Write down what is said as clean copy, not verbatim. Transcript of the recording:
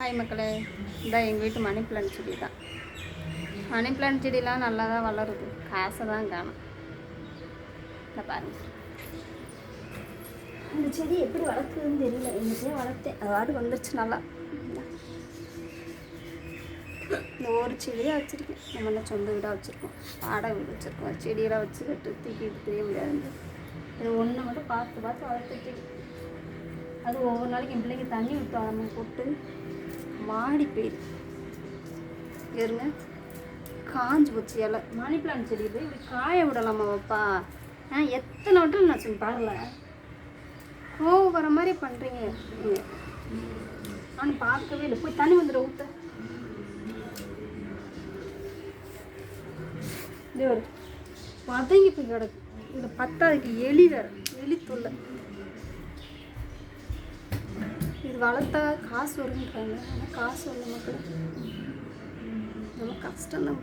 Hi மக்களே, இதான் எங்கள் வீட்டு மணி பிளான்ட் செடி தான். மணி பிளான்ட் செடிலாம் நல்லா தான் வளருது, காசை தான் காணும். இதை பாருங்க, அந்த செடி எப்படி வளர்க்குதுன்னு தெரியல. என்னத்தையே வளர்த்தேன், அது வந்துருச்சு நல்லா. இந்த ஒரு செடியாக வச்சுருக்கேன். நம்ம சொந்த வீடாக வச்சுருக்கோம், வாடகை வீடு வச்சுருக்கோம். செடியெல்லாம் வச்சுக்கிட்டு தூக்கிட்டு தெரிய முடியாது. இது ஒன்று மட்டும் பார்த்து பார்த்து வளர்த்துட்டு, அது ஒவ்வொரு நாளைக்கு என் பிள்ளைங்க தண்ணி விட்டு நம்ம போட்டு மாடி போயிரு இருங்க. காஞ்சி போச்சு இலை. மணி பிளான்ட் செடி இது இப்படி காய விடலாமா வைப்பா? எத்தனை வட்டம் நான் சொல்லி பாருல, கோவம் வர மாதிரி பண்ணுறீங்க. நான் பார்க்கவே இல்லை. போய் தண்ணி வந்துடும் ஊற்ற. இது ஒரு வதங்கி போய் கிடக்கு. இந்த பத்தாதுக்கு எலி வேறு, எலி தொல்லை. இது வளர்த்தா காசு வருன்றாங்க, ஆனால் காசு வரல மக்கள். ரொம்ப கஷ்டம் தான்.